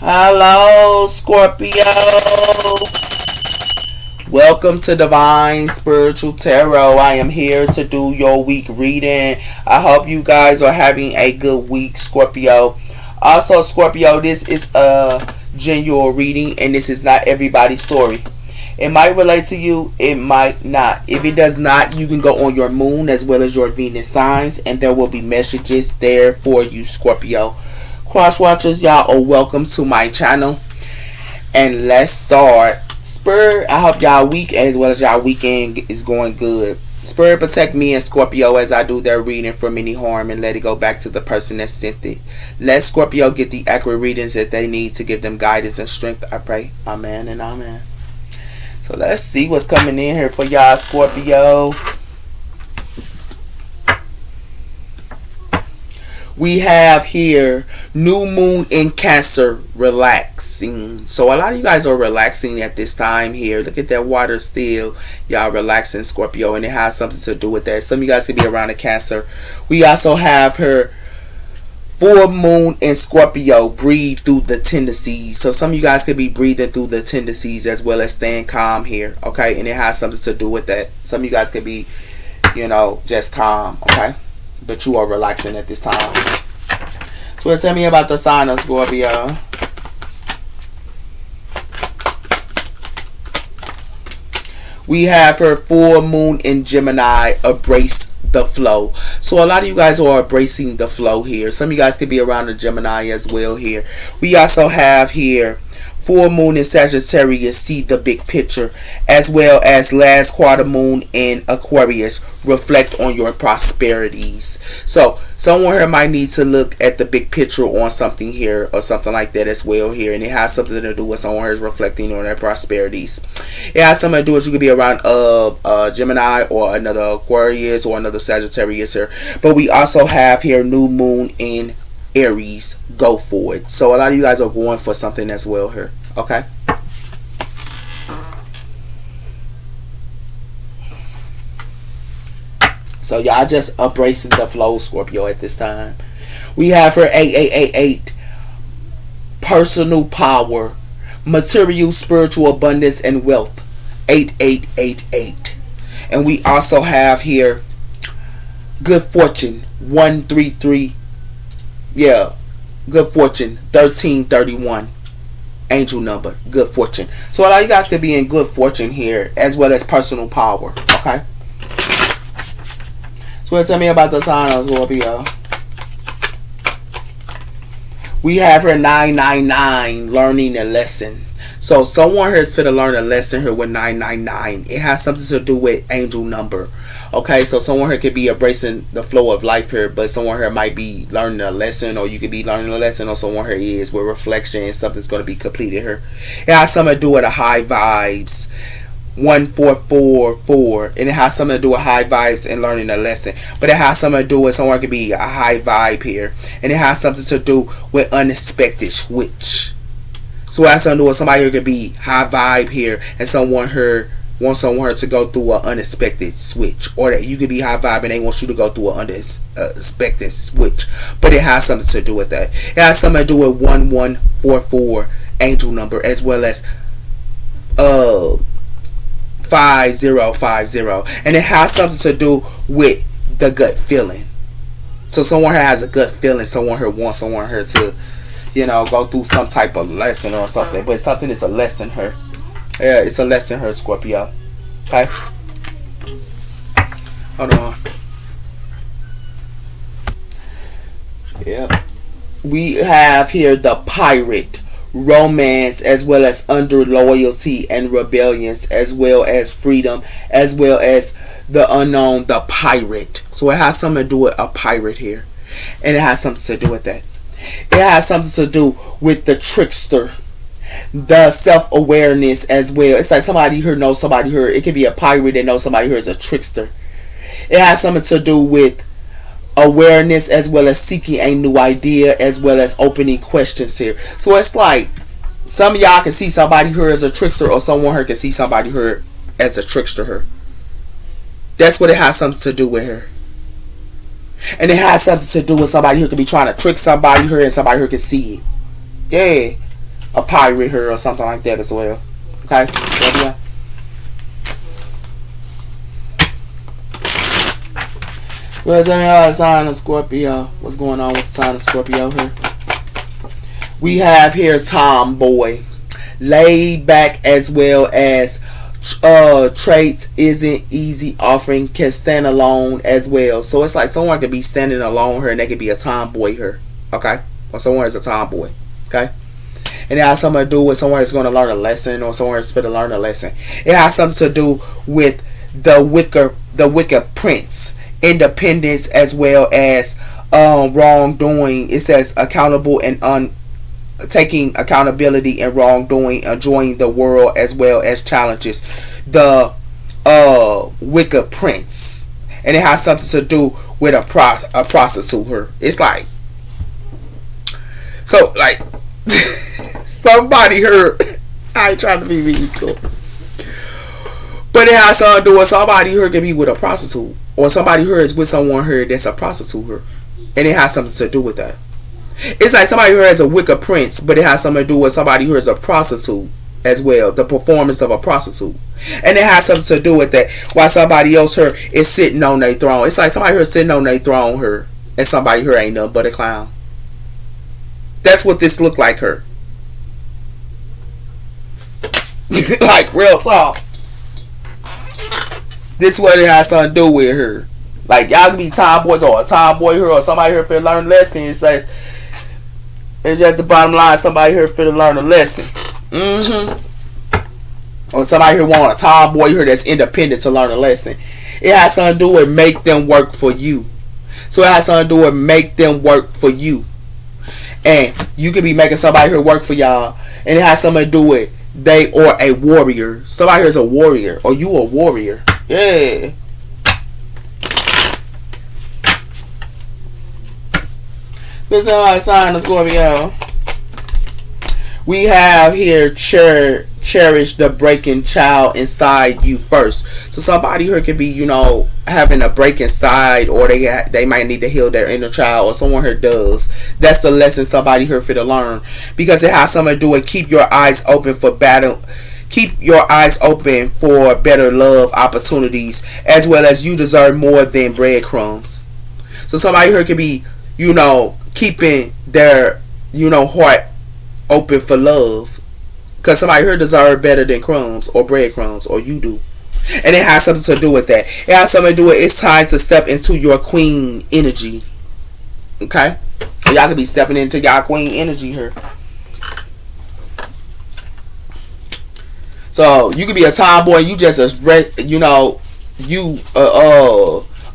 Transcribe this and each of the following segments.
Hello, Scorpio. Welcome to Divine Spiritual Tarot. I am here to do your week reading. I hope you guys are having a good week, Scorpio. Also, Scorpio, this is a genuine reading and this is not everybody's story. It might relate to you, it might not. If it does not, you can go on your moon as well as your Venus signs and there will be messages there for you, Scorpio. Cross watchers, y'all are welcome to my channel. And let's start. Spirit, I hope y'all week as well as y'all weekend is going good. Spirit, protect me and Scorpio as I do their reading from any harm and let it go back to the person that sent it. Let Scorpio get the accurate readings that they need to give them guidance and strength. I pray. Amen and amen. So let's see what's coming in here for y'all, Scorpio. We have here new moon in Cancer, relaxing. So a lot of you guys are relaxing at this time here. Look at that water still. Y'all relaxing, Scorpio, and it has something to do with that. Some of you guys could be around a Cancer. We also have her full moon in Scorpio, breathe through the tendencies. So some of you guys could be breathing through the tendencies as well as staying calm here, okay? And it has something to do with that. Some of you guys could be, just calm, okay? But you are relaxing at this time. So tell me about the sign of Scorpio. We have her full moon in Gemini, embrace the flow. So a lot of you guys are embracing the flow here. Some of you guys could be around the Gemini as well here. We also have here full moon in Sagittarius, see the big picture, as well as last quarter moon in Aquarius, reflect on your prosperities. So someone here might need to look at the big picture on something here or something like that as well here, and it has something to do with someone who's reflecting on their prosperities. It has something to do with you could be around Gemini or another Aquarius or another Sagittarius here. But we also have here new moon in Aries, go for it. So a lot of you guys are going for something as well here, okay? So y'all just embracing the flow, Scorpio, at this time. We have her 8888, personal power, material, spiritual abundance, and wealth, 8888. And we also have here good fortune, 133. Yeah, good fortune, 1331. Angel number, good fortune. So a lot of you guys could be in good fortune here as well as personal power, okay? So tell me about the sign of Scorpio. We have her 999, learning a lesson. So someone here is going to learn a lesson here with 999. It has something to do with angel number. Okay, so someone here could be embracing the flow of life here, but someone here might be learning a lesson, or you could be learning a lesson, or someone here is with reflection and something's going to be completed here. It has something to do with a high vibes, 1444, and it has something to do with high vibes and learning a lesson. But it has something to do with someone could be a high vibe here, and it has something to do with unexpected switch. So it has something to do with somebody who could be high vibe here, and someone here wants someone to go through an unexpected switch, or that you could be high vibe and they want you to go through an unexpected switch. But it has something to do with that. It has something to do with 1144 angel number, as well as 5050, and it has something to do with the gut feeling. So someone here has a gut feeling. Someone here wants someone here to, go through some type of lesson or something. But something is a lesson here. Yeah, it's a lesson here, Scorpio. Okay? Hold on. Yep. We have here the pirate, romance, as well as under loyalty and rebellions, as well as freedom, as well as the unknown, the pirate. So it has something to do with a pirate here. And it has something to do with that. It has something to do with the trickster, the self-awareness as well. It's like somebody here knows somebody here. It could be a pirate that knows somebody here is a trickster. It has something to do with awareness as well as seeking a new idea, as well as opening questions here. So it's like some of y'all can see somebody here as a trickster, or someone here can see somebody here as a trickster here. That's what it has something to do with her. And it has something to do with somebody who could be trying to trick somebody here, and somebody who can see it. Yeah. a pirate her or something like that as well. Okay? Yeah. Well, tell me how the sign of Scorpio. What's going on with the sign of Scorpio here? We have here tomboy, laid back, as well as traits isn't easy, offering, can stand alone as well. So it's like someone could be standing alone here and they could be a tomboy here. Okay? Or someone is a tomboy. Okay? And it has something to do with someone that's going to learn a lesson, or someone that's going to learn a lesson. It has something to do with the wicked prince, independence, as well as wrongdoing. It says accountable and taking accountability and wrongdoing, enjoying the world as well as challenges. The wicked prince, and it has something to do with a prostitute. Her, it's like, so like somebody heard. I ain't trying to be mean school, but it has something to do with somebody here can be with a prostitute, or somebody here is with someone here that's a prostitute here, and it has something to do with that. It's like somebody here has a wicked prince, but it has something to do with somebody who is a prostitute as well. The performance of a prostitute. And it has something to do with that. While somebody else here is sitting on their throne. It's like somebody here sitting on their throne here, and somebody here ain't nothing but a clown. That's what this look like her. Like real talk. This is what it has something to do with her. Like y'all can be tomboys or a tomboy here, or somebody here for learn lessons. It says, it's just the bottom line. Somebody here for to learn a lesson. Or somebody here want a tomboy here that's independent to learn a lesson. It has something to do with make them work for you. So it has something to do with make them work for you. And you could be making somebody here work for y'all. And it has something to do with they or a warrior. Somebody here is a warrior. Or you a warrior. Yeah. This is my sign of Scorpio. We have here cherish the breaking child inside you first. So somebody here could be, having a break inside, or they might need to heal their inner child, or someone here does. That's the lesson somebody here for to learn, because it has something to do with keep your eyes open for battle. Keep your eyes open for better love opportunities, as well as you deserve more than breadcrumbs. So somebody here could be, keeping their, heart open for love. Because somebody here deserves better than crumbs or breadcrumbs, or you do. And it has something to do with that. It has something to do with it's time to step into your queen energy. Okay? So y'all could be stepping into y'all queen energy here. So you could be a tomboy, you just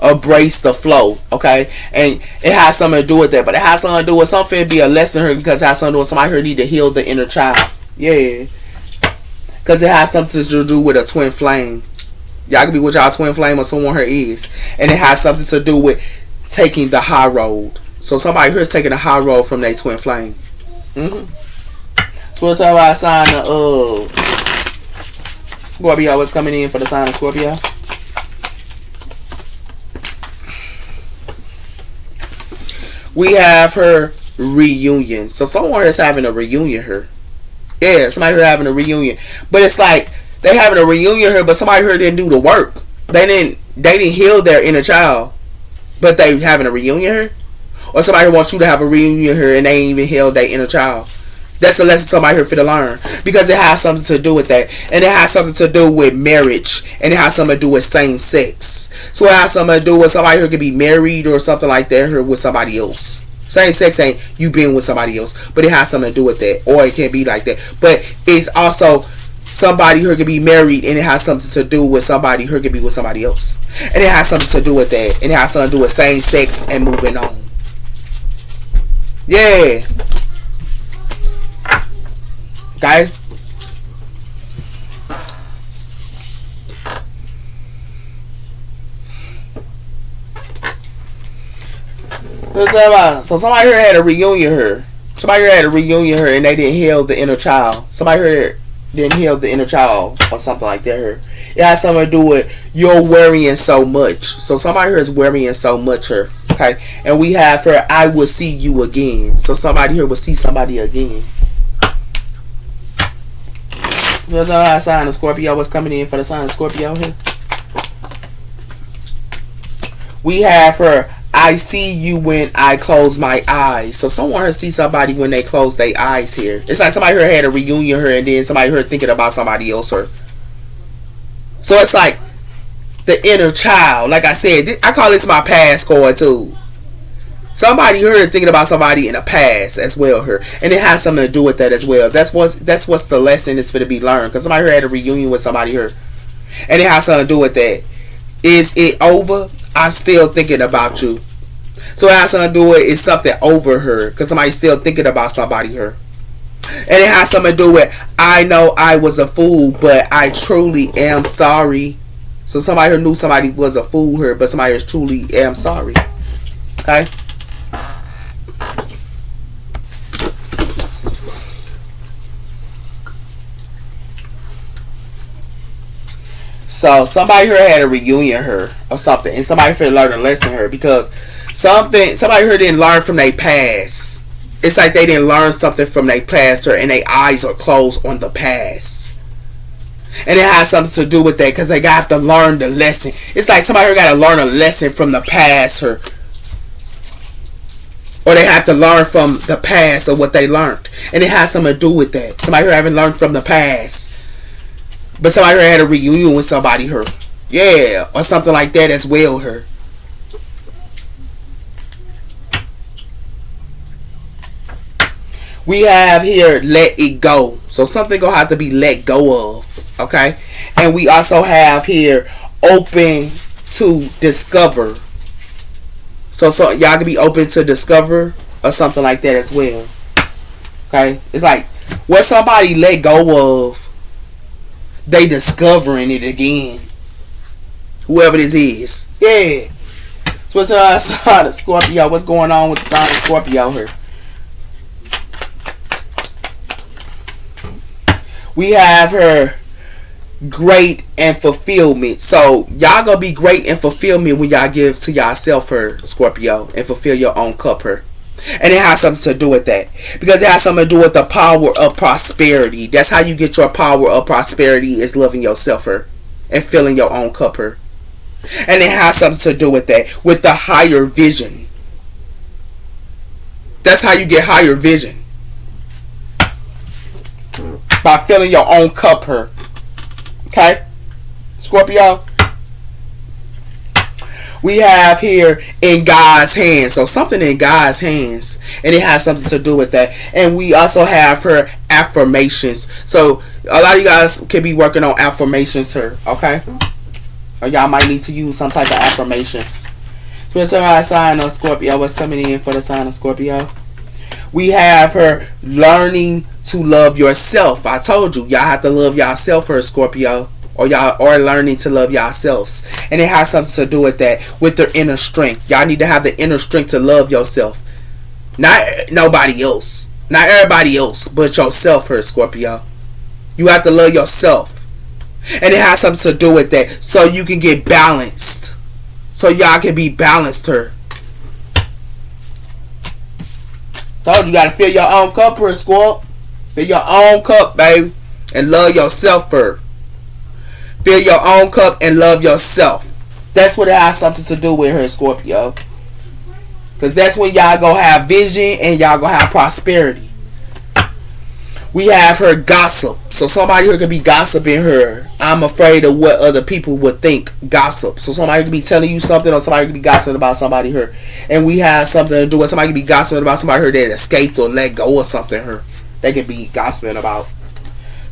embrace the flow, okay? And it has something to do with that, but it has something to do with something be a lesson here, because it has something to do with somebody here need to heal the inner child. Yeah. Because it has something to do with a twin flame. Y'all could be with y'all twin flame, or someone here is. And it has something to do with taking the high road. So somebody here is taking the high road from their twin flame. So we'll talk about a sign of Scorpio. What's coming in for the sign of Scorpio? We have her reunion. So someone is having a reunion here. Yeah, somebody here having a reunion. But it's like they having a reunion here, but somebody here didn't do the work. They didn't heal their inner child. But they having a reunion here? Or somebody wants you to have a reunion here and they ain't even healed their inner child. That's the lesson somebody here for to learn. Because it has something to do with that. And it has something to do with marriage. And it has something to do with same sex. So it has something to do with somebody who could be married or something like that here with somebody else. Same sex ain't you being with somebody else. But it has something to do with that. Or it can't be like that. But it's also somebody who could be married, and it has something to do with somebody who could be with somebody else. And it has something to do with that. And it has something to do with same sex and moving on. Yeah. Okay? So somebody here had a reunion here. Somebody here had a reunion here and they didn't heal the inner child. Somebody here didn't heal the inner child or something like that here. It has something to do with you're worrying so much. So somebody here is worrying so much here. Okay? And we have her, I will see you again. So somebody here will see somebody again. There's a sign of Scorpio. What's coming in for the sign of Scorpio here? We have her. I see you when I close my eyes. So someone see somebody when they close their eyes here. It's like somebody here had a reunion her, and then somebody here thinking about somebody else her. So it's like the inner child. Like I said, I call this my past card too. Somebody here is thinking about somebody in the past as well here, and it has something to do with that as well. That's what's the lesson is for to be learned. Because somebody here had a reunion with somebody here, and it has something to do with that. Is it over? I'm still thinking about you. So it has something to do with it's something over her because somebody's still thinking about somebody here. And it has something to do with I know I was a fool, but I truly am sorry. So somebody here knew somebody was a fool here, but somebody is truly am sorry. Okay? So somebody here had a reunion her or something, and somebody here learned a lesson her because somebody here didn't learn from their past. It's like they didn't learn something from their past her, and their eyes are closed on the past. And it has something to do with that because they got to learn the lesson. It's like somebody here got to learn a lesson from the past her, or they have to learn from the past of what they learned, and it has something to do with that. Somebody here haven't learned from the past. But somebody here had a reunion with somebody here. Yeah. Or something like that as well here. We have here let it go. So something gonna have to be let go of. Okay. And we also have here open to discover. So y'all can be open to discover or something like that as well. Okay. It's like what somebody let go of, they discovering it again. Whoever this is. Yeah. So what's the sign of Scorpio? What's going on with the sign of Scorpio here? We have her great and fulfillment. So y'all gonna be great and fulfillment when y'all give to yourself her, Scorpio, and fulfill your own cup her. And it has something to do with that. Because it has something to do with the power of prosperity. That's how you get your power of prosperity, is loving yourself her and filling your own cup her. And it has something to do with that. With the higher vision. That's how you get higher vision. By filling your own cup her. Okay? Scorpio? We have here in God's hands. So something in God's hands. And it has something to do with that. And we also have her affirmations. So a lot of you guys can be working on affirmations here. Okay? Or y'all might need to use some type of affirmations. So it's a sign of Scorpio. What's coming in for the sign of Scorpio? We have her learning to love yourself. I told you. Y'all have to love yourself for Scorpio. Or y'all are learning to love yourselves. And it has something to do with that. With their inner strength. Y'all need to have the inner strength to love yourself. Not nobody else. Not everybody else. But yourself here, Scorpio. You have to love yourself. And it has something to do with that. So you can get balanced. So y'all can be balanced here. Told you gotta fill your own cup here, Scorp. Fill your own cup, baby. And love yourself here. Fill your own cup and love yourself. That's what it has something to do with her, Scorpio. Because that's when y'all gonna have vision and y'all gonna have prosperity. We have her gossip. So somebody here could be gossiping her. I'm afraid of what other people would think. Gossip. So somebody could be telling you something, or somebody could be gossiping about somebody here. And we have something to do with somebody could be gossiping about somebody here that escaped or let go or something here. They could be gossiping about.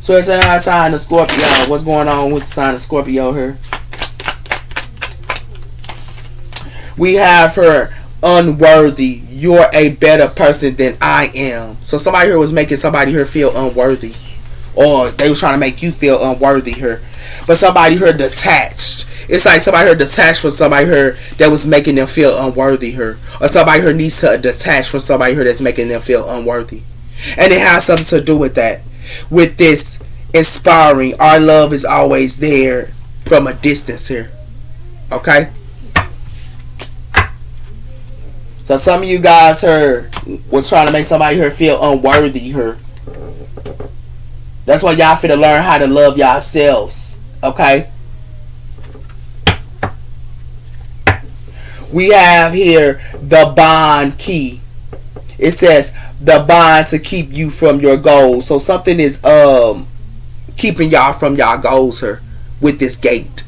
So it's a sign of Scorpio. What's going on with the sign of Scorpio here? We have her unworthy. You're a better person than I am. So somebody here was making somebody here feel unworthy. Or they was trying to make you feel unworthy here. But somebody here detached. It's like somebody here detached from somebody here that was making them feel unworthy here. Or somebody here needs to detach from somebody here that's making them feel unworthy. And it has something to do with that. With this inspiring, our love is always there from a distance here. Okay? So some of you guys here was trying to make somebody here feel unworthy here. That's why y'all finna learn how to love yourselves. Okay? We have here the bond key. It says the bond to keep you from your goals. So something is keeping y'all from y'all goals here with this gate.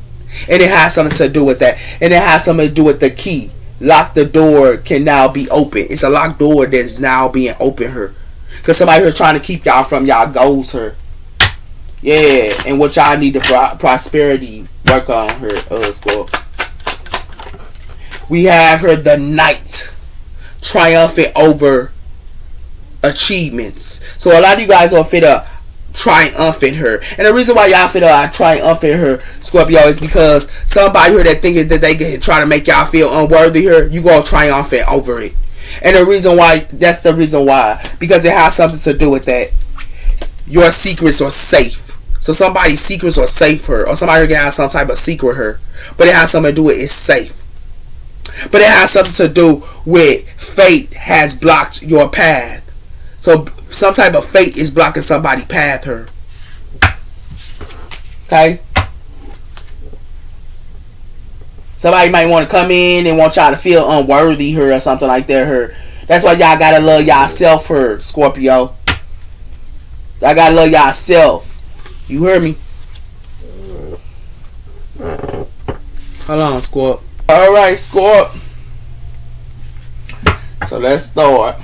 And it has something to do with that. And it has something to do with the key. Lock the door can now be open. It's a locked door that's now being open here. Because somebody here is trying to keep y'all from y'all goals here. Yeah. And what y'all need to prosperity work on here, Scorp. We have her the knight, triumphant over achievements. So a lot of you guys are fit up triumphant her, and the reason why y'all fit up triumphant her, Scorpio, is because somebody here that thinking that they can try to make y'all feel unworthy here, you gonna triumphant over it. And the reason why, that's the reason why, because it has something to do with that. Your secrets are safe. So somebody's secrets are safe her, or somebody can have some type of secret her, but it has something to do with it's safe. But it has something to do with fate has blocked your path. So some type of fate is blocking somebody's path here. Okay? Somebody might want to come in and want y'all to feel unworthy here or something like that here. That's why y'all gotta love y'allself here, Scorpio. Y'all gotta love y'allself. You hear me? Hold on, Scorp. Alright, Scorp. So let's start.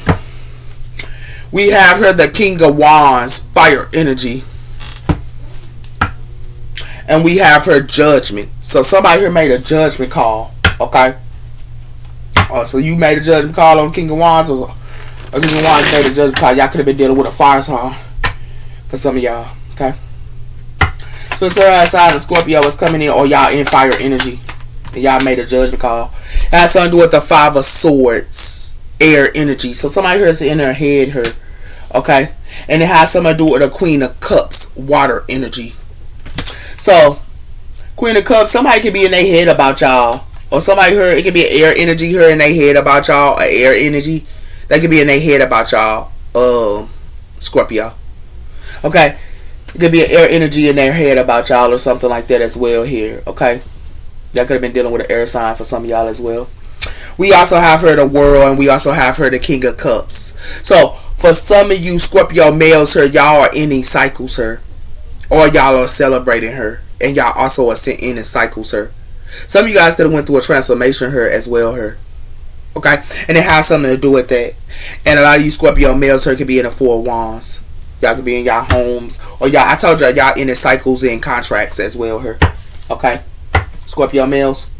We have here the King of Wands, fire energy. And we have her judgment. So somebody here made a judgment call. Okay? So you made a judgment call on King of Wands, or King of Wands made a judgment call. Y'all could have been dealing with a fire sign for some of y'all. Okay? So it's outside of Scorpio is coming in, or y'all in fire energy. And y'all made a judgment call. It has something to do with the Five of Swords, air energy. So somebody here is in their head here. Okay? And it has something to do with the Queen of Cups, water energy. So, Queen of Cups, somebody could be in their head about y'all. Or somebody here, it could be an air energy here in their head about y'all. An air energy. That could be in their head about y'all. Scorpio. Okay? It could be an air energy in their head about y'all or something like that as well here. Okay? Y'all could have been dealing with an air sign for some of y'all as well. We also have her the World, and we also have her the King of Cups. So, for some of you Scorpio males here, y'all are ending cycles here. Or y'all are celebrating her. And y'all also are ending cycles here. Some of you guys could have went through a transformation here as well here. Okay? And it has something to do with that. And a lot of you Scorpio males here could be in the Four of Wands. Y'all could be in y'all homes. Or y'all, I told y'all ending cycles and contracts as well here. Okay? Scorpio males.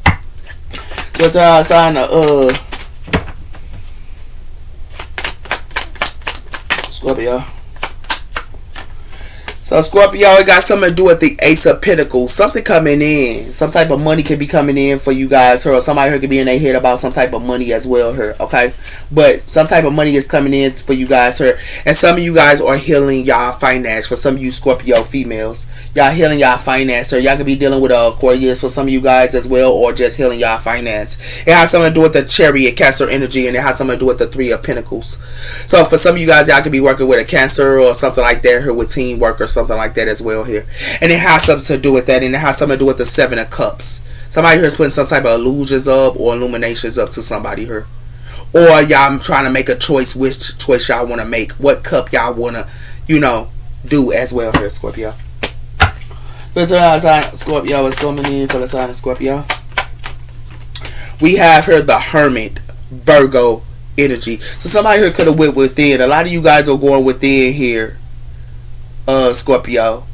What's our sign of Scorpio? So Scorpio, it got something to do with the Ace of Pentacles. Something coming in. Some type of money could be coming in for you guys here. Or somebody here could be in their head about some type of money as well here. Okay? But some type of money is coming in for you guys here. And some of you guys are healing y'all finance. For some of you Scorpio females. Y'all healing y'all finance. Or y'all could be dealing with Aquarius for some of you guys as well. Or just healing y'all finance. It has something to do with the Chariot, Cancer energy. And it has something to do with the Three of Pentacles. So for some of you guys, y'all could be working with a Cancer or something like that here with teamwork or something like that as well here. And it has something to do with that. And it has something to do with the Seven of Cups. Somebody here is putting some type of illusions up or illuminations up to somebody here. Or y'all trying to make a choice, which choice y'all want to make. What cup y'all want to, do as well here, Scorpio. Scorpio is coming in for the sign of Scorpio. We have here the Hermit, Virgo energy. So somebody here could have went within. A lot of you guys are going within here. Scorpio.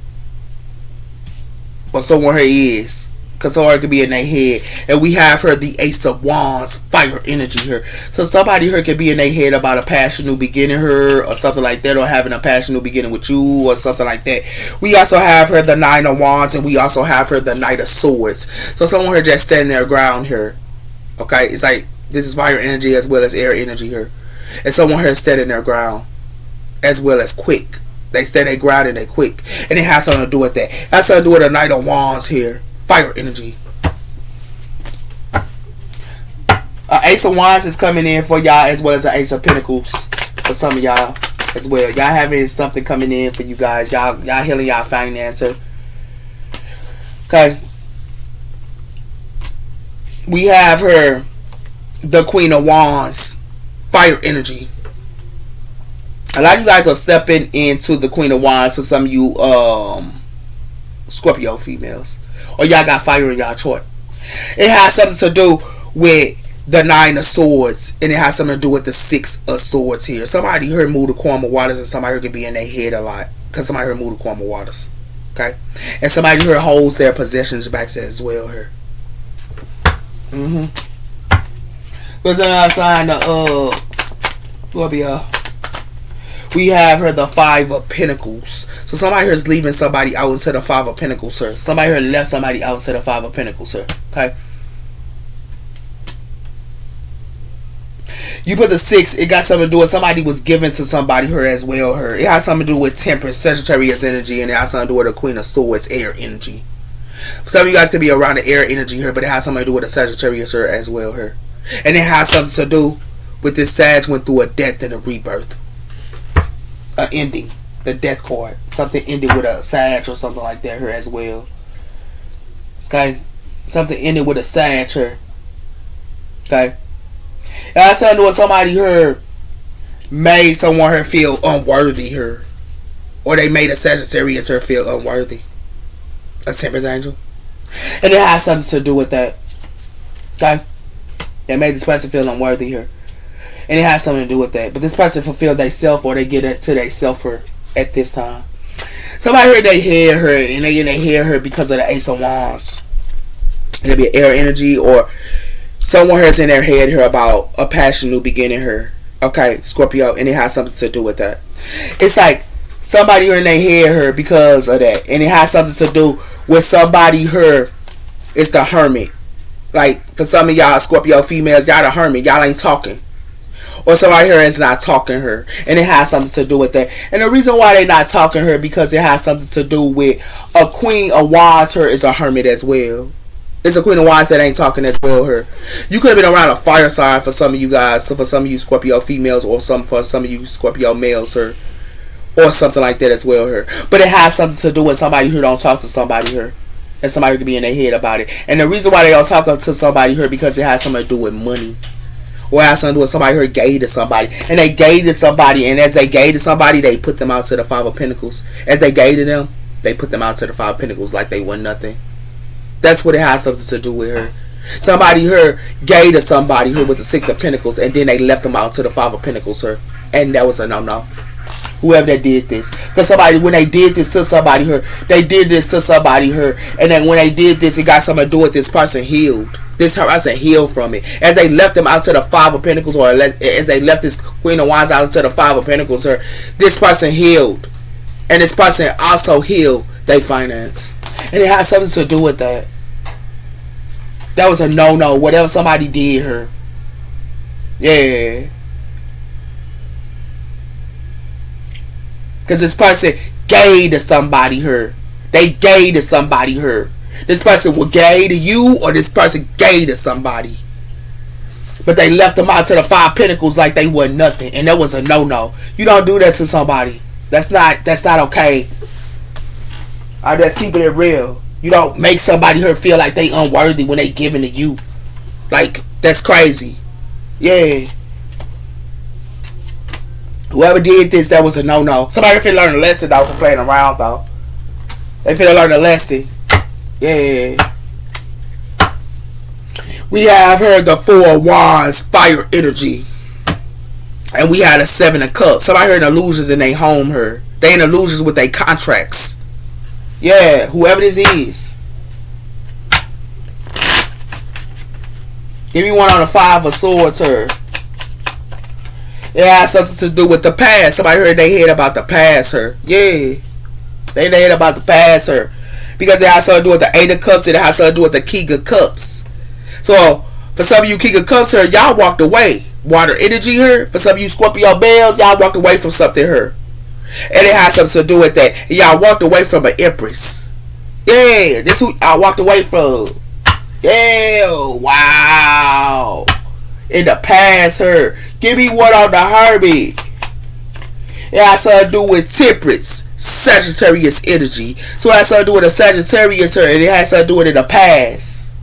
Or somewhere here is. Because someone could be in their head. And we have her the Ace of Wands, fire energy here. So somebody here could be in their head about a passion new beginning her. Or something like that. Or having a passion new beginning with you. Or something like that. We also have her the Nine of Wands. And we also have her the Knight of Swords. So someone here just standing their ground here. Okay. It's like this is fire energy as well as air energy here. And someone here standing their ground. As well as quick. They stay their ground and they quick. And it has something to do with that. It has something to do with the Knight of Wands here. Fire energy. Ace of Wands is coming in for y'all as well as the Ace of Pentacles for some of y'all. as well. Y'all having something coming in for you guys. Y'all healing y'all financer. Okay. We have her, the Queen of Wands, fire energy. A lot of you guys are stepping into the Queen of Wands for some of you Scorpio females. Or y'all got fire in y'all chart. It has something to do with the 9 of Swords. And it has something to do with the 6 of Swords here. Somebody heard move the Karma Waters, and somebody could be in their head a lot. Because somebody heard move the Karma Waters. Okay? And somebody here holds their possessions back as well here. What's that sign? What be we have her the 5 of Pentacles. So somebody here is leaving somebody out into the 5 of Pentacles, sir. Somebody here left somebody out into the 5 of Pentacles, sir. Okay. You put the 6. It got something to do with somebody was given to somebody here as well. Her. It has something to do with Temperance, Sagittarius energy, and it has something to do with the Queen of Swords, air energy. Some of you guys could be around the air energy here, but it has something to do with the Sagittarius here as well. Her. And it has something to do with this Sag went through a death and a rebirth. An ending, the death card, something ended with a Sag or something like that here as well. Okay, something ended with a Sag here. Okay, that's something with somebody here made someone here feel unworthy here, or they made a Sagittarius here feel unworthy. A Temperance angel, and it has something to do with that. Okay, they made this person feel unworthy here. And it has something to do with that. But this person fulfilled themselves, or they get it to themselves at this time. Somebody heard they hear her, and they hear her because of the Ace of Wands. It could be air energy, or someone hears in their head here about a passion new beginning here. Okay, Scorpio, and it has something to do with that. It's like somebody here in their head her because of that. And it has something to do with somebody here. It's the hermit. Like, for some of y'all Scorpio females, y'all the hermit. Y'all ain't talking. Or somebody here is not talking her. And it has something to do with that. And the reason why they're not talking her, because it has something to do with a Queen of Wands her is a hermit as well. It's a Queen of Wands that ain't talking as well her. You could have been around a fire sign for some of you guys. So for some of you Scorpio females, or for some of you Scorpio males her. Or something like that as well her. But it has something to do with somebody who don't talk to somebody her. And somebody could be in their head about it. And the reason why they don't talk to somebody her, because it has something to do with money. Or it has something to do with somebody who gave to somebody. And they gave to somebody. And as they gave to somebody, they put them out to the 5 of Pentacles. As they gave to them, they put them out to the 5 of Pentacles like they were nothing. That's what it has something to do with her. Somebody here gave to somebody here with the 6 of Pentacles. And then they left them out to the 5 of Pentacles, sir. And that was a no-no. Whoever that did this. Because somebody, when they did this to somebody here, they did this to somebody here. And then when they did this, it got something to do with this person healed. This person healed from it. As they left them out to the 5 of Pentacles, or as they left this Queen of Wands out to the 5 of Pentacles, her, this person healed. And this person also healed their finance. And it has something to do with that. That was a no-no. Whatever somebody did her. Yeah. Because this person gave to somebody her. They gave to somebody her. This person will gay to you, or this person gay to somebody. But they left them out to the 5 Pentacles like they were nothing. And that was a no-no. You don't do that to somebody. That's not okay. I'm just keeping it real. You don't make somebody here feel like they unworthy when they giving to you. Like, that's crazy. Yeah. Whoever did this, that was a no-no. Somebody finna learn a lesson though for playing around though. They finna learn a lesson. Yeah. We have her the 4 of Wands, fire energy. And we had a 7 of Cups. Somebody heard illusions in their home her. They in illusions with their contracts. Yeah, whoever this is. Give me one on the 5 of Swords her. It has something to do with the past. Somebody heard they head about the past her. Yeah. They head about the past her. Because it has something to do with the 8 of Cups. It has something to do with the King of Cups. So, for some of you King of Cups here, y'all walked away. Water energy here. For some of you Scorpio Bells, y'all walked away from something here. And it has something to do with that. Y'all walked away from an Empress. Yeah, this who I walked away from. Yeah, wow. In the past here. Give me one on the Hermit. It has something to do with temperance, Sagittarius energy. So it has something to do with a Sagittarius, and it has something to do with the past.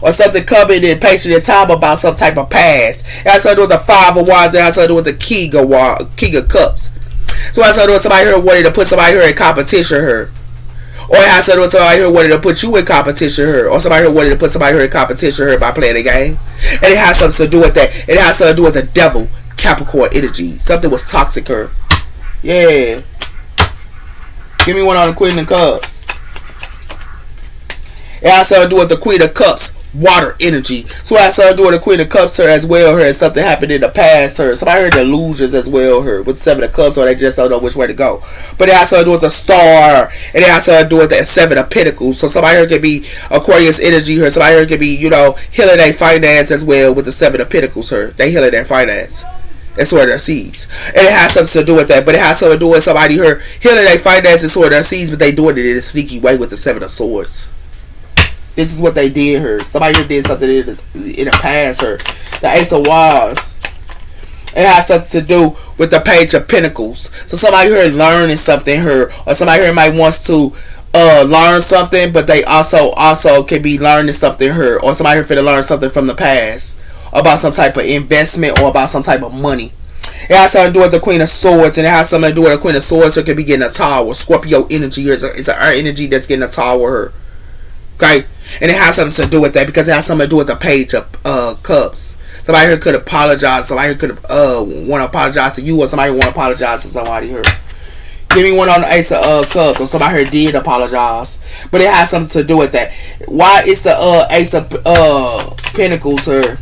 Or something coming in patient in time about some type of past. It has something to do with the Five of Wands. It has something to do with the King of Cups. So it has something to do with somebody here wanting to put somebody here in competition here. Or it has something to do with somebody here wanting to put you in competition here. Or somebody here wanting to put somebody here in competition here by playing the game. And it has something to do with that. It has something to do with the devil, Capricorn energy. Something was toxic here. Yeah. Give me one on the Queen of Cups. It has something to do with the Queen of Cups, water energy. So it has something to do with the Queen of Cups her as well her. Something happened in the past her. Somebody heard delusions as well her. With the Seven of Cups, or they just don't know which way to go. But it has something to do with the Star. And it has something to do with the Seven of Pentacles. So somebody here could be Aquarius energy her. Somebody here could be, healing their finance as well with the Seven of Pentacles her. They healing their finance. That's where their seeds. And it has something to do with that. But it has something to do with somebody here healing their finances sort their seeds, but they doing it in a sneaky way with the Seven of Swords. This is what they did her. Somebody here did something in the past her. The Ace of Wands. It has something to do with the Page of Pentacles. So somebody here learning something her. Or somebody here might wants to learn something, but they also can be learning something her. Or somebody here finna learn something from the past. About some type of investment or about some type of money. It has something to do with the Queen of Swords, and it has something to do with the Queen of Swords. So it could be getting a tower. Scorpio energy here is an earth energy that's getting a tower her. Okay? And it has something to do with that because it has something to do with the Page of Cups. Somebody here could apologize. Somebody here could want to apologize to you, or somebody want to apologize to somebody here. Give me one on the Ace of Cups, or somebody here did apologize. But it has something to do with that. Why is the Ace of Pentacles here?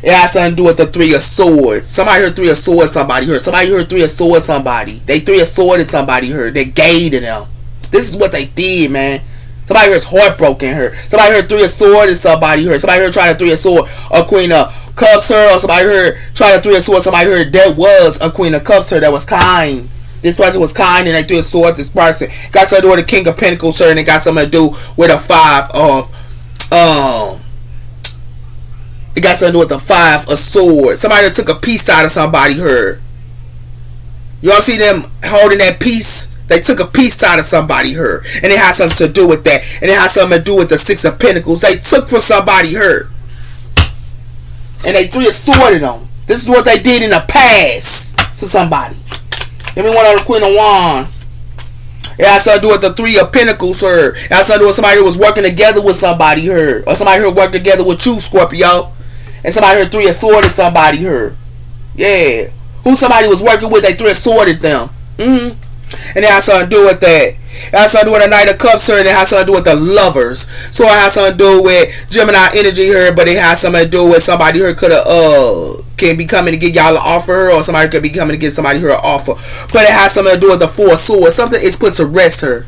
It has something to do with the Three of Swords. Somebody heard Three of Swords somebody heard. Somebody heard Three of Swords somebody. They Three of Swords somebody heard. They gave to them. This is what they did, man. Somebody heard heartbroken her. Somebody heard Three of Swords and somebody heard. Somebody heard trying to Three of Swords a Queen of Cups her. Or somebody heard trying to Three of Swords. Somebody heard there was a Queen of Cups her that was kind. This person was kind and they Three of Swords this person. Got something to do with the King of Pentacles her, and it got something to do with a Five of it got something to do with the Five of Swords. Somebody took a piece out of somebody her. You all see them holding that piece? They took a piece out of somebody her. And it has something to do with that. And it has something to do with the Six of Pentacles. They took from somebody her. And they Three of Swords them. This is what they did in the past to somebody. Give me one on the Queen of Wands. It has something to do with the Three of Pentacles her. It has something to do with somebody who was working together with somebody her. Or somebody who worked together with you, Scorpio. And somebody heard Three of Swords and somebody her. Yeah. Who somebody was working with, they Three of Swords at them. And it has something to do with that. It has something to do with the Knight of Cups here, and it has something to do with the Lovers. So it has something to do with Gemini energy here, but it has something to do with somebody here could can be coming to get y'all an offer, or somebody could be coming to get somebody here an offer. But it has something to do with the Four of Swords. Something is put to rest here.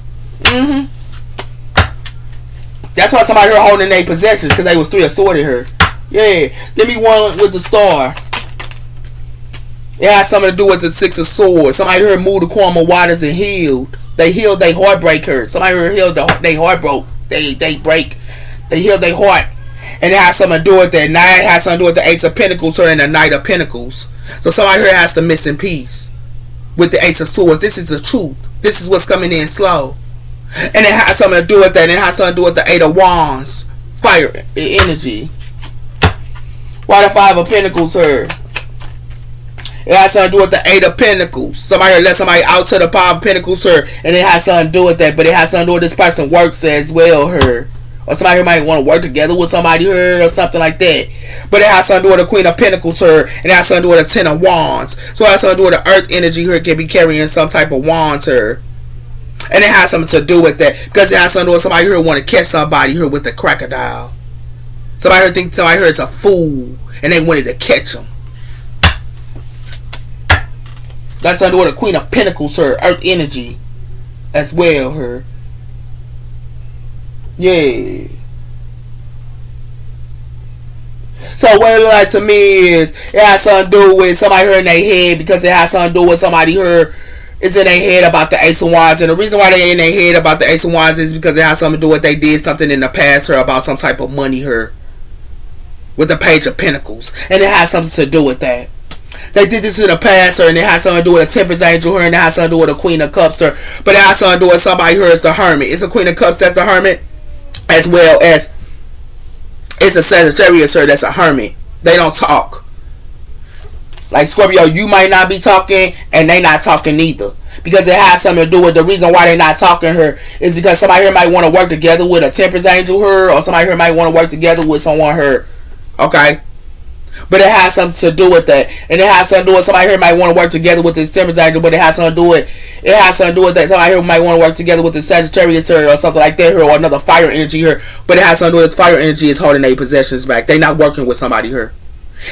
That's why somebody here holding their possessions, because they was Three of Swords here. Yeah. Give me one with the Star. It has something to do with the Six of Swords. Somebody here moved the Karma waters and healed. They healed their heartbreak hurt. Somebody here healed their heart broke. They healed their heart. And it has something to do with that. Now it has something to do with the Ace of Pentacles here and the Knight of Pentacles. So somebody here has the missing piece with the Ace of Swords. This is the truth. This is what's coming in slow. And it has something to do with that. And it has something to do with the Eight of Wands. Fire energy. Why the Five of Pentacles here? It has something to do with the Eight of Pentacles. Somebody let somebody out to the Five of Pentacles her, and it has something to do with that. But it has something to do with this person works as well her. Or somebody here might want to work together with somebody here or something like that. But it has something to do with the Queen of Pentacles her, and it has something to do with the Ten of Wands. So it has something to do with the Earth energy here. It can be carrying some type of wands here. And it has something to do with that. Because it has something to do with somebody here want to catch somebody here with the crocodile. Somebody here thinks somebody here is a fool, and they wanted to catch him. That's something to do with the Queen of Pentacles her, Earth energy as well her. Yeah. So what it look like to me is it has something to do with somebody here in their head, because it has something to do with somebody here is in their head about the Ace of Wands. And the reason why they in their head about the Ace of Wands is because it has something to do with they did something in the past here about some type of money here with the Page of Pentacles. And it has something to do with that. They did this in the past, her, and it has something to do with a Temperance angel, her, and it has something to do with a Queen of Cups, her. But it has something to do with somebody, her, is the Hermit. It's a Queen of Cups that's the Hermit, as well as it's a Sagittarius, her, that's a Hermit. They don't talk. Like Scorpio, you might not be talking, and they not talking neither. Because it has something to do with the reason why they're not talking her is because somebody here might want to work together with a Temperance angel, her, or somebody here might want to work together with someone, her. Okay? But it has something to do with that. And it has something to do with somebody here might want to work together with this Temperance angel, but it has something to do with that somebody here might want to work together with the Sagittarius, her, or something like that, her, or another fire energy, her. But it has something to do with fire energy is holding their possessions back. They not working with somebody, her.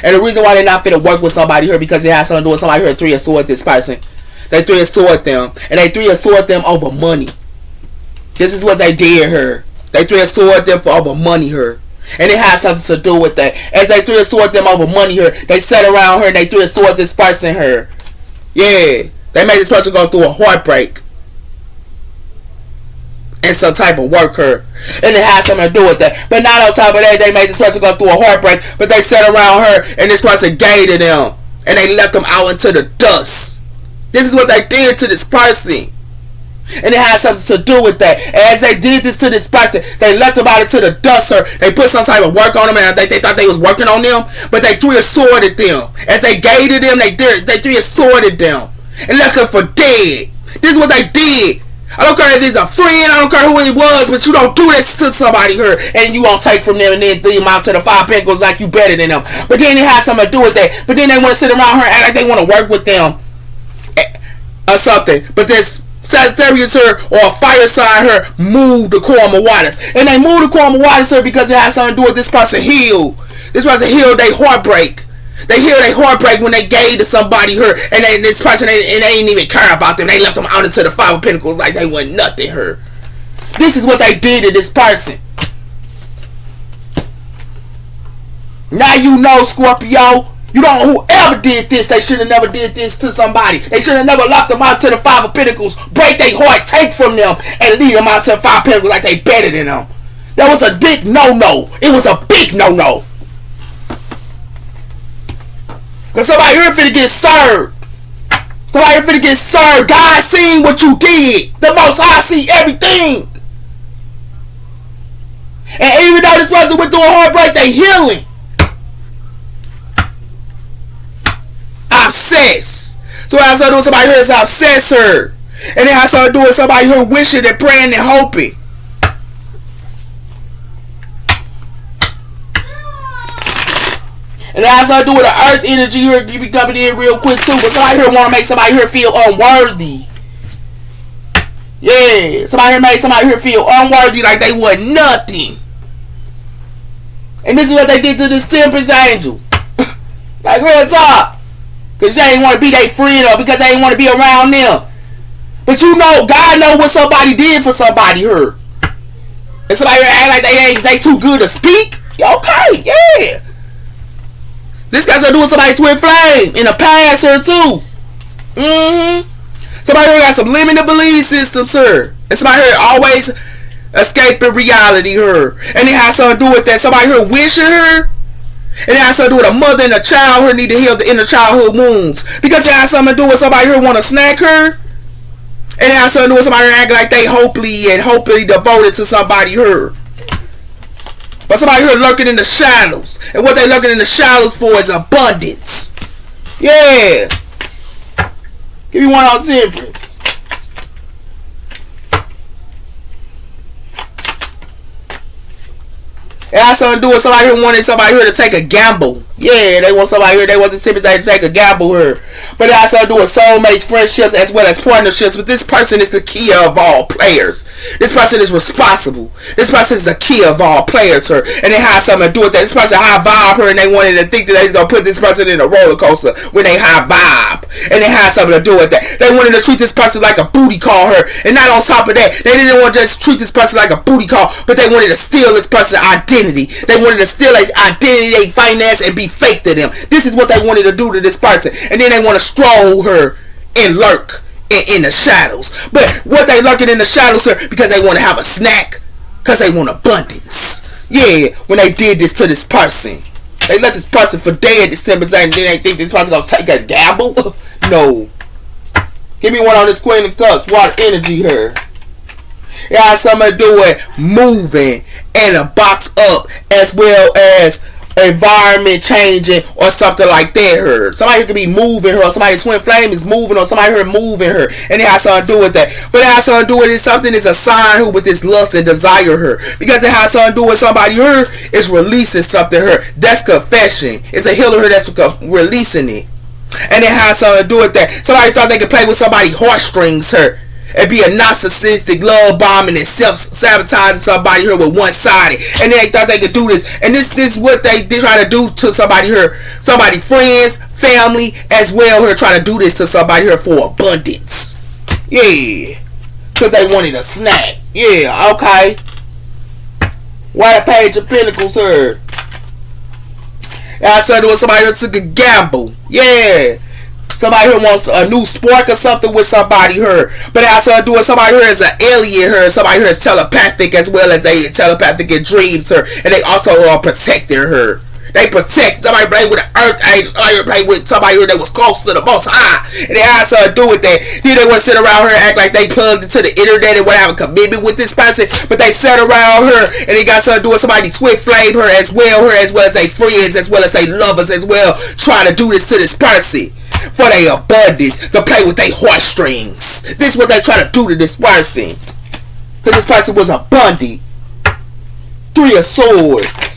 And the reason why they're not fit to work with somebody here because it has something to do with somebody here, Three of Swords, this person. They Three of Swords them. And they Three of Swords them over money. This is what they did her. They Three of Swords them for over money her. And it has something to do with that. As they Three of Swords them over money her, they sat around her and they Three of Swords this person her. Yeah. They made this person go through a heartbreak. And some type of work her. And it has something to do with that. But not on top of that, they made this person go through a heartbreak. But they sat around her and this person gave to them. And they left them out into the dust. This is what they did to this person. And it has something to do with that. And as they did this to this person, they left them out into the dust her. They put some type of work on them and they thought they was working on them. But they Three of Sworded them. As they gave to them, they Three of Sworded them. And left them for dead. This is what they did. I don't care if it's a friend, I don't care who it was, but you don't do this to somebody here, and you won't take from them and then leave them out to the Five Pentacles like you better than them. But then it has something to do with that. But then they want to sit around her and act like they want to work with them or something. But this Sagittarius her or a fire sign her move the Karma waters. And they move the Karma waters her because it has something to do with this person healed. This person healed their heartbreak. They healed their heartbreak when they gave to somebody her, and this person they didn't even care about them. They left them out into the Five of Pentacles like they wasn't nothing her. This is what they did to this person. Now you know, Scorpio. You don't know whoever did this. They should have never did this to somebody. They should have never left them out to the Five of Pentacles, break their heart, take from them, and leave them out to the Five of Pentacles like they better than them. That was a big no-no. It was a big no-no. Because somebody here finna get served. Somebody here finna get served. God seen what you did. The Most High see everything. And even though this person went through a heartbreak, they healing. Obsessed. So it has something to do with somebody here is obsessed her. And it has something to do with somebody here wishing and praying and hoping. And it has something to do with the earth energy here. You be coming in real quick too. But somebody here want to make somebody here feel unworthy. Yeah. Somebody here made somebody here feel unworthy like they were nothing. And this is what they did to this Temperance angel. Like real talk. Because they ain't want to be their friend or because they ain't want to be around them. But you know, God know what somebody did for somebody here. And somebody here act like they too good to speak. Okay, yeah. This has to do with somebody's twin flame in the past here too. Somebody here got some limited belief systems here. And somebody here always escaping reality here. And it has something to do with that. Somebody here wishing her. And it has something to do with a mother and a child here need to heal the inner childhood wounds. Because it has something to do with somebody here want to snack her. And it has something to do with somebody here acting like they hopefully devoted to somebody here. But somebody here lurking in the shadows. And what they lurking in the shadows for is abundance. Yeah. Give me one on Temperance. It has something to do with somebody here wanting somebody here to take a gamble. Yeah, they want somebody here. They want the Temperance to take a gamble here. But it has something to do with soulmates, friendships, as well as partnerships. But this person is the key of all players. This person is responsible. This person is the key of all players here. And it has something to do with that. This person high vibe her and they wanted to think that they was going to put this person in a roller coaster when they high vibe. And it has something to do with that. They wanted to treat this person like a booty call her. And not on top of that, they didn't want to just treat this person like a booty call, but they wanted to steal this person's identity. They wanted to steal their identity, their finance, and be fake to them. This is what they wanted to do to this person. And then they want to stroll her and lurk in the shadows. But what they lurking in the shadows here because they want to have a snack, because they want abundance. Yeah, when they did this to this person. They let this person for dead this 10%, and then they think this person gonna take a gamble? No. Give me one on this Queen of Cups. Water energy here. It has something to do with moving and a box up, as well as environment changing or something like that. Her somebody could be moving her, or somebody twin flame is moving, or somebody her moving her, and it has something to do with that. But it has something to do with it. Something is a sign who with this lust and desire her, because it has something to do with somebody her is releasing something her. That's confession. It's a healer her that's releasing it, and it has something to do with that. Somebody thought they could play with somebody's heartstrings her. And be a narcissistic, love bombing, and self-sabotaging somebody here with one-sided. And they thought they could do this. And this is what they trying to do to somebody here. Somebody, friends, family, as well here, trying to do this to somebody here for abundance. Yeah. Because they wanted a snack. Yeah, okay. Why the Page of Pentacles here? And I said it was somebody who took a gamble. Yeah. Somebody who wants a new spark or something with somebody here. But it has to do with somebody who is an alien here. Somebody who is telepathic, as well as they telepathic in dreams here. And they also are protecting her. They protect. Somebody play with an earth angel. Somebody play with somebody here that was close to the most high. And it has to do with that. Then they want to sit around her and act like they plugged into the internet and would have a commitment with this person. But they sat around her and they got something to do with somebody twin flame her as well as they friends, as well as they lovers as well. Trying to do this to this person for their abundance, to play with their heartstrings. This is what they try to do to this person. Because this person was abundant. 3 of Swords.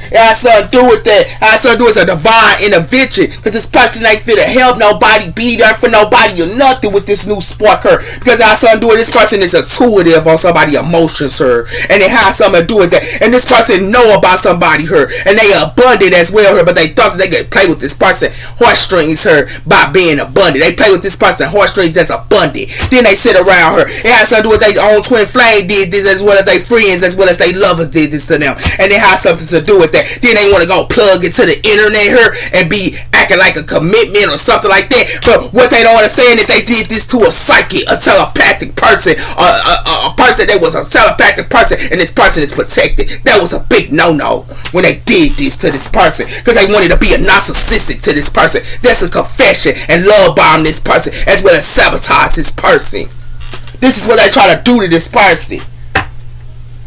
It has something to do with that. It has something to do with a divine intervention. Because this person ain't fit to help nobody, be there for nobody or nothing with this new spark her. Because it has something to do with this person is intuitive on somebody's emotions her. And it has something to do with that. And this person know about somebody her. And they abundant as well her. But they thought that they could play with this person heartstrings her by being abundant. They play with this person heartstrings that's abundant. Then they sit around her. It has something to do with their own twin flame did this, as well as their friends, as well as their lovers did this to them. And it has something to do with that. Then they want to go plug into the internet here and be acting like a commitment or something like that. But what they don't understand is they did this to a psychic, a telepathic person, a person that was a telepathic person, and this person is protected. That was a big no-no when they did this to this person, because they wanted to be a narcissistic to this person. That's a confession and love bomb this person, as well as sabotage this person. This is what they try to do to this person.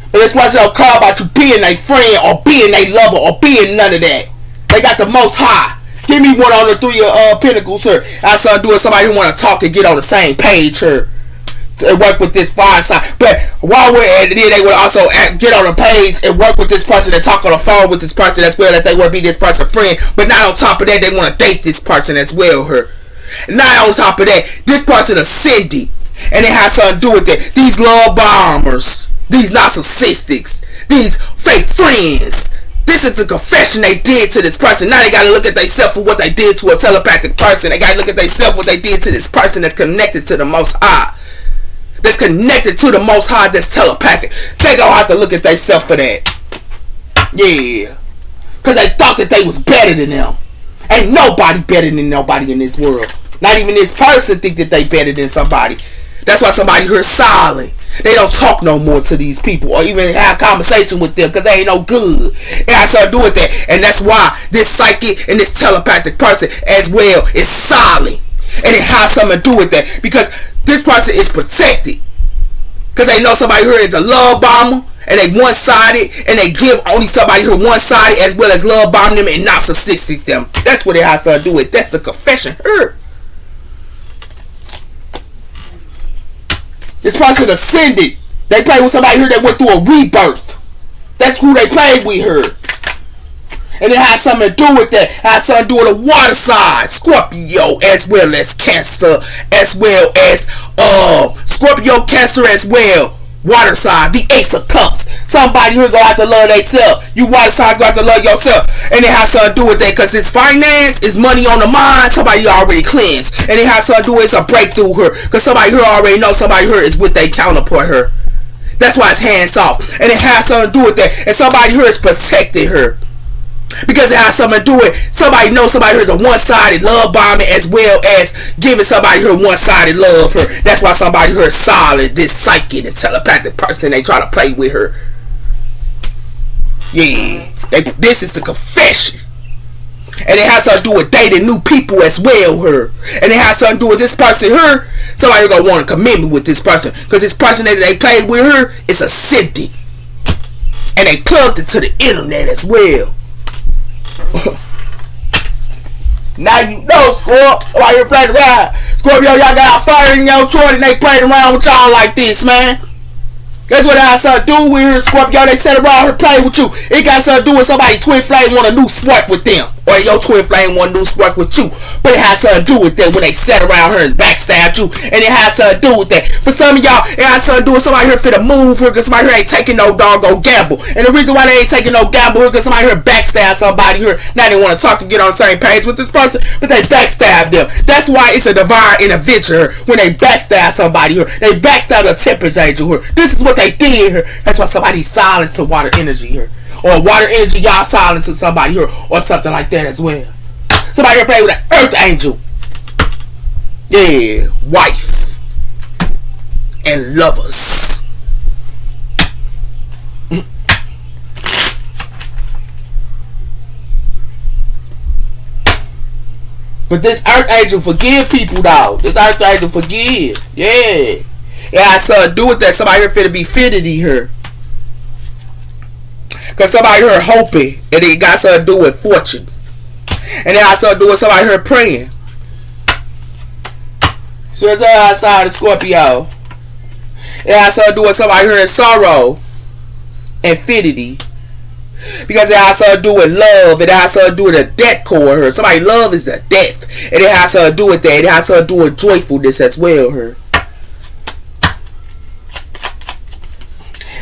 But this person don't care about you being a friend or being a lover or being none of that. They got the most high. Give me one on the 3 of Pentacles here. I started doing somebody who want to talk and get on the same page here. To work with this fire sign. But while we're at it, they would also get on the page and work with this person and talk on the phone with this person as well, as they want to be this person's friend. But not on top of that, they want to date this person as well here. Not on top of that, this person ascended. And it has something to do with it. These love bombers, these narcissistics, these fake friends. This is the confession they did to this person. Now they got to look at themselves for what they did to a telepathic person. They got to look at themselves what they did to this person that's connected to the Most High. That's connected to the Most High, that's telepathic. They gonna have to look at themselves for that. Yeah. Because they thought that they was better than them. Ain't nobody better than nobody in this world. Not even this person think that they better than somebody. That's why somebody here silent. They don't talk no more to these people or even have conversation with them because they ain't no good. It has something to do with that. And that's why this psychic and this telepathic person as well is silent. And it has something to do with that because this person is protected. Because they know somebody here is a love bomber and they one-sided and they give only somebody here one-sided as well as love bomb them and narcissistic them. That's what it has to do with. That's the confession here. This person ascended. They played with somebody here that went through a rebirth. That's who they played with here. And it has something to do with that. It has something to do with the water side. Scorpio as well as Cancer. As well as Scorpio, Cancer as well. Water side. The Ace of Cups. Somebody here gonna have to love themselves. You water signs gonna have to love yourself. And it has something to do with that because it's finance, it's money on the mind. Somebody already cleansed. And it has something to do with it's a breakthrough here. Because somebody here already knows somebody here is with their counterpart here. That's why it's hands off. And it has something to do with that. And somebody here is protected here. Because it has something to do with somebody knows somebody here is a one-sided love bombing as well as giving somebody here one-sided love her. That's why somebody here is solid. This psychic and telepathic person they try to play with her. Yeah. This is the confession. And it has something to do with dating new people as well, her. And it has something to do with this person, her. Somebody gonna want a commitment with this person. Because this person that they played with her is ascending. And they plugged it to the internet as well. Now you know, Scorpio. Why you playing around? Scorpio, y'all got fire in your throat and they played around with y'all like this, man. That's what it has something to do with her, Scorpio. They sat around her playing with you. It got something to do with somebody twin flame want a new spark with them. Or your twin flame want a new spark with you. But it has something to do with that when they sat around her and backstabbed you. And it has something to do with that. For some of y'all, it has something to do with somebody here finna move her because somebody here ain't taking no doggone gamble. And the reason why they ain't taking no gamble here because somebody here backstabbed somebody here. Now they want to talk and get on the same page with this person, but they backstabbed them. That's why it's a divine intervention here. When they backstab somebody here, they backstab a temperature angel here. This is what they did here. That's why somebody silenced to water energy here. Or water energy, y'all silencing somebody here. Or something like that as well. Somebody here played with an earth angel. Yeah, wife. And lovers. But this earth angel forgive people, though. This earth angel forgive. Yeah. It has something to do with that. Somebody here finna be fitted here. Because somebody here hoping. And it got something to do with fortune. And it has something to do with somebody here praying. So it's outside of Scorpio. It has something to do with somebody here in sorrow. Infinity. Because it has something to do with love. It has something to do with a death core here. Somebody love is the death. And it has something to do with that. It has something to do with joyfulness as well here.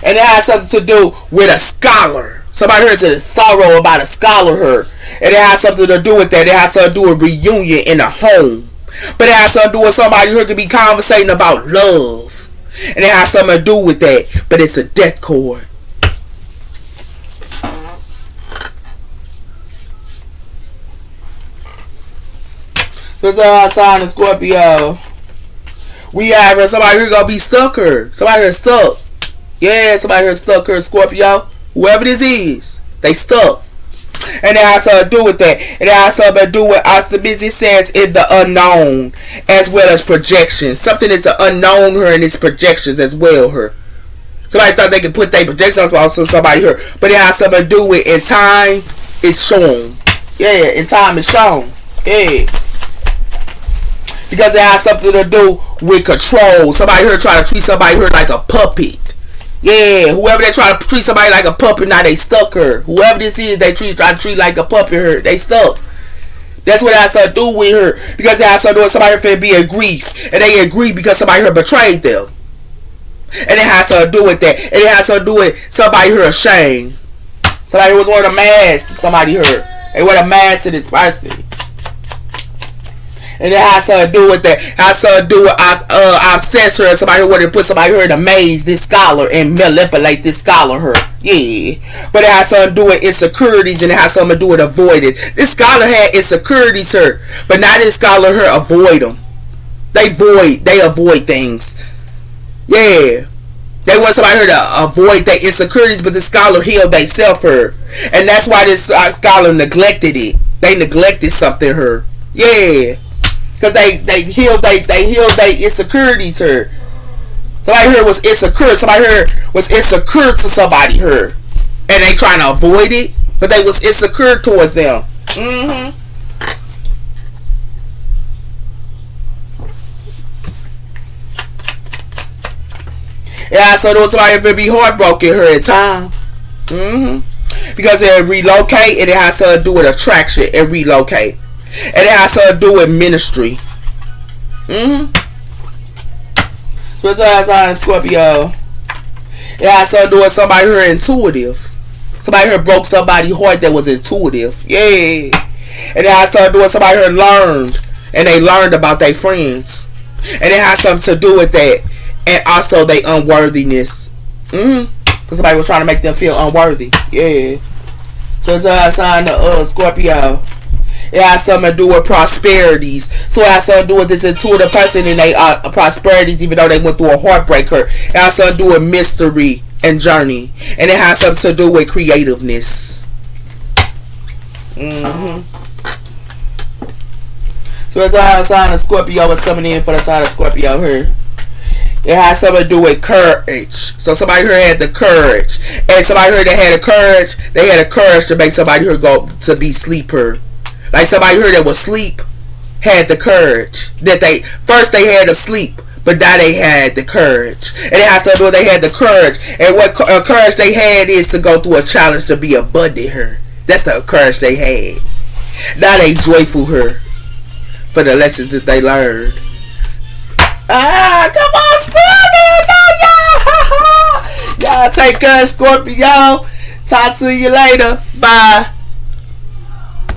And it has something to do with a scholar. Somebody heard a sorrow about a scholar here. And it has something to do with that. It has something to do with reunion in a home. But it has something to do with somebody who could be conversating about love. And it has something to do with that. But it's a death cord. Because outside of Scorpio, we have somebody here gonna be stuck here. Somebody here stuck. Yeah, somebody here stuck here, Scorpio. Whoever this is, they stuck. And it has something to do with that. And it has something to do with, as the busy says, in the unknown, as well as projections. Something that's an unknown here in its projections as well here. Somebody thought they could put their projections on somebody here. But it has something to do with, in time, it's shown. Yeah, in time it's shown. Yeah. Because it has something to do with control. Somebody here trying to treat somebody here like a puppet. Yeah, whoever they try to treat somebody like a puppet, now they stuck her. Whoever this is, they try to treat like a puppet her. They stuck. That's what it has to do with her. Because it has to do with somebody here be in grief. And they in grief because somebody here betrayed them. And it has to do with that. And it has to do with somebody here ashamed. Somebody who was wearing a mask to somebody here. They wear a mask to this person. And it has to do with that. It has to do with obsessor. Somebody who wanted to put somebody here in a maze, this scholar, and manipulate this scholar here. Yeah. But it has something to do with insecurities, and it has something to do with avoiding. This scholar had insecurities here. But now this scholar here avoid them. They avoid things. Yeah. They want somebody here to avoid their insecurities, but the scholar healed themselves here. And that's why this scholar neglected it. They neglected something here. Yeah. Because they healed their insecurities here. Somebody here was insecure. Somebody here was insecure to somebody here. And they trying to avoid it. But they was insecure towards them. Mm-hmm. Yeah, so there was somebody here be heartbroken here at time. Mm-hmm. Because they relocate and it has to do with attraction and relocate. And it has to do with ministry. Mm-hmm. So it's outside in Scorpio. It has to do with somebody here intuitive. Somebody here broke somebody's heart that was intuitive. Yeah. And it has to do with somebody here learned. And they learned about their friends. And it has something to do with that. And also their unworthiness. Mm-hmm. Because somebody was trying to make them feel unworthy. Yeah. So it's outside of Scorpio. It has something to do with prosperities. So it has something to do with this intuitive person and their prosperities, even though they went through a heartbreaker. It has something to do with mystery and journey. And it has something to do with creativeness. Mm-hmm. So it's all sign of Scorpio was coming in for the sign of Scorpio here. It has something to do with courage. So somebody here had the courage. And somebody here that had the courage, they had the courage to make somebody here go to be sleeper. Like somebody here that was sleep had the courage. That they first they had to sleep, but now they had the courage. And it has to do with they had the courage. And what courage they had is to go through a challenge to be abundant here. That's the courage they had. Now they joyful here for the lessons that they learned. Come on, Scorpio! Y'all take care, Scorpio. Talk to you later. Bye.